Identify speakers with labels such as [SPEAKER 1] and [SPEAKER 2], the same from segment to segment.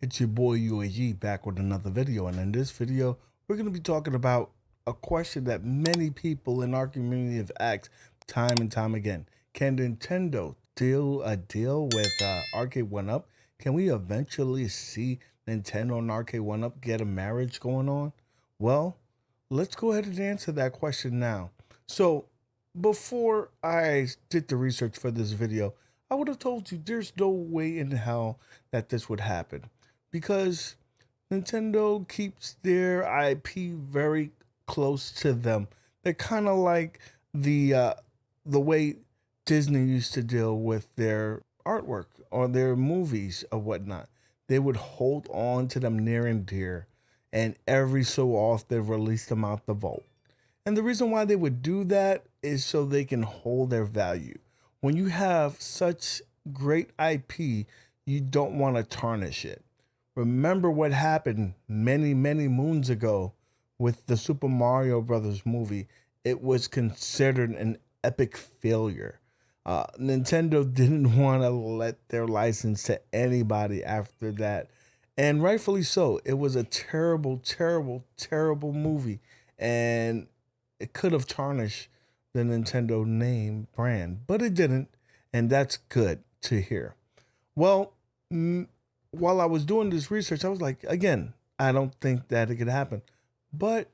[SPEAKER 1] It's your boy UAG back with another video, and in this video, we're going to be talking about a question that many people in our community have asked time and time again. Can Nintendo deal a deal with Arcade1up? Can we eventually see Nintendo and Arcade1up get a marriage going on? Well, let's go ahead and answer that question now. So, before I did the research for this video, I would have told you there's no way in hell that this would happen because Nintendo keeps their IP very close to them. They're kind of like the way Disney used to deal with their artwork or their movies or whatnot. They would hold on to them near and dear, and every so often release them out the vault. And the reason why they would do that is so they can hold their value. When you have such great IP, you don't want to tarnish it. Remember what happened many, many moons ago with the Super Mario Brothers movie. It was considered an epic failure. Nintendo didn't want to let their license to anybody after that. And rightfully so. It was a terrible, terrible, terrible movie. And it could have tarnished the Nintendo name brand, but it didn't. And that's good to hear. Well, while I was doing this research, I was like, again, I don't think that it could happen. But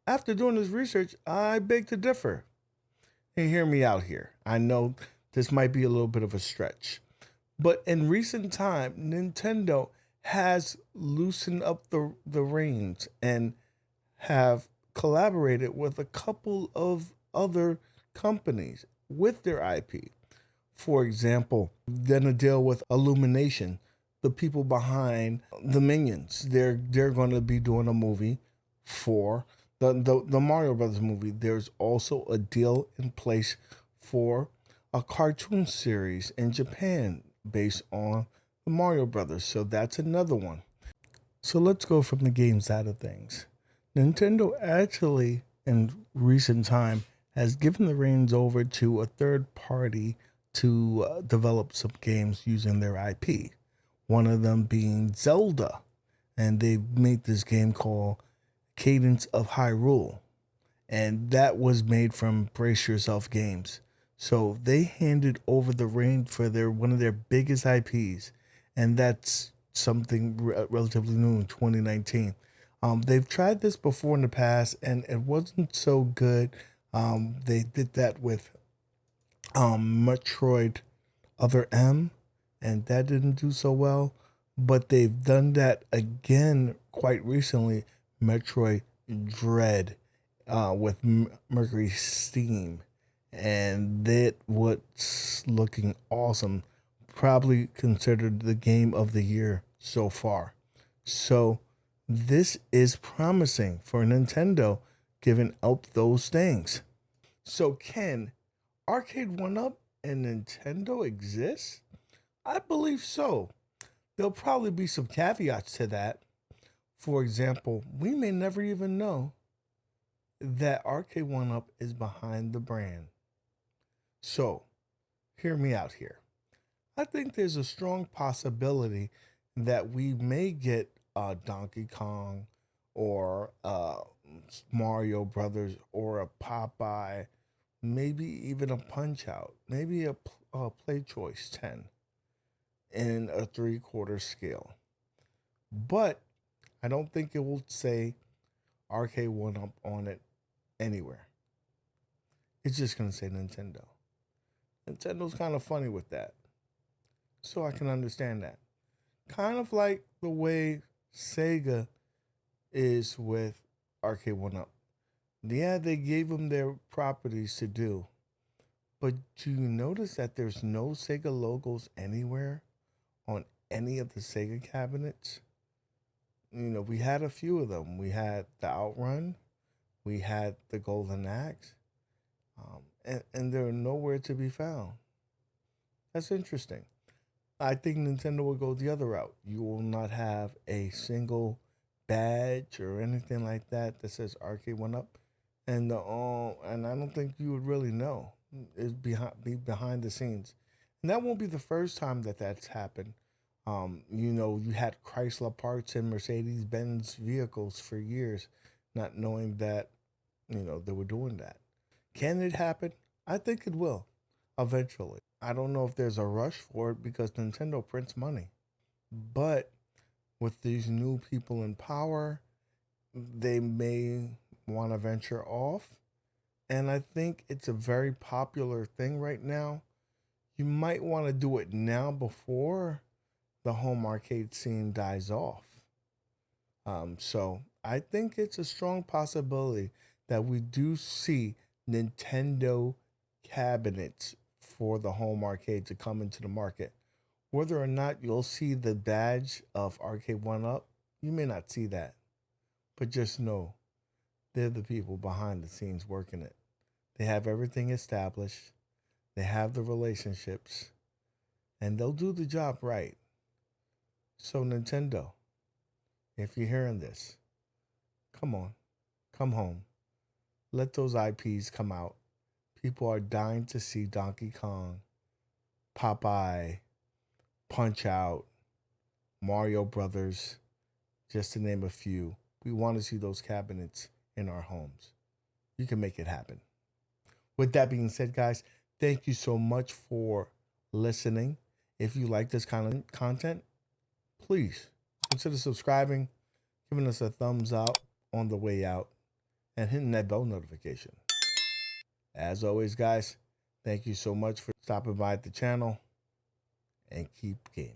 [SPEAKER 1] after doing this research, I beg to differ. And hear me out here. I know this might be a little bit of a stretch. But in recent time, Nintendo has loosened up the reins and have collaborated with a couple of other companies with their IP. For example, then a deal with Illumination, the people behind the Minions. They're going to be doing a movie for the Mario Brothers movie. There's also a deal in place for a cartoon series in Japan based on the Mario Brothers. So that's another one. So let's go from the game side of things. Nintendo actually, in recent time, has given the reins over to a third party to develop some games using their IP. One of them being Zelda. And they made this game called Cadence of Hyrule. And that was made from Brace Yourself Games. So they handed over the reins for one of their biggest IPs. And that's something relatively new in 2019. They've tried this before in the past, and it wasn't so good. They did that with Metroid Other M, and that didn't do so well. But they've done that again quite recently, Metroid Dread, with Mercury Steam, and that was looking awesome. Probably considered the game of the year so far. So this is promising for Nintendo giving up those things. So can Arcade1up and Nintendo exist? I believe so. There'll probably be some caveats to that. For example, we may never even know that Arcade1up is behind the brand. So, hear me out here. I think there's a strong possibility that we may get Donkey Kong or Mario Brothers or a Popeye, maybe even a Punch Out, maybe a Play Choice 10 in a 3/4 scale. But I don't think it will say Arcade1up on it anywhere. It's just going to say Nintendo. Nintendo's kind of funny with that. So I can understand that. Kind of like the way Sega is with Arcade1up. Yeah, they gave them their properties to do. But do you notice that there's no Sega logos anywhere on any of the Sega cabinets? We had a few of them. We had the Outrun, we had the Golden Axe, and they're nowhere to be found. That's interesting. I think Nintendo will go the other route. You will not have a single badge or anything like that that says Arcade1up, and I don't think you would really know. It's be behind the scenes, and that won't be the first time that that's happened. You know, you had Chrysler parts and Mercedes-Benz vehicles for years, not knowing that, you know, they were doing that. Can it happen? I think it will eventually. I don't know if there's a rush for it because Nintendo prints money. But with these new people in power, they may want to venture off. And I think it's a very popular thing right now. You might want to do it now before the home arcade scene dies off. So I think it's a strong possibility that we do see Nintendo cabinets for the home arcade to come into the market. Whether or not you'll see the badge of Arcade1up, you may not see that. But just know they're the people behind the scenes working it. They have everything established. They have the relationships. And they'll do the job right. So Nintendo, if you're hearing this, come on, come home. Let those IPs come out. People are dying to see Donkey Kong, Popeye, Punch Out, Mario Brothers, just to name a few. We want to see those cabinets in our homes. You can make it happen. With that being said, guys, thank you so much for listening. If you like this kind of content, please consider subscribing, giving us a thumbs up on the way out, and hitting that bell notification. As always, guys, thank you so much for stopping by the channel, and keep gaming.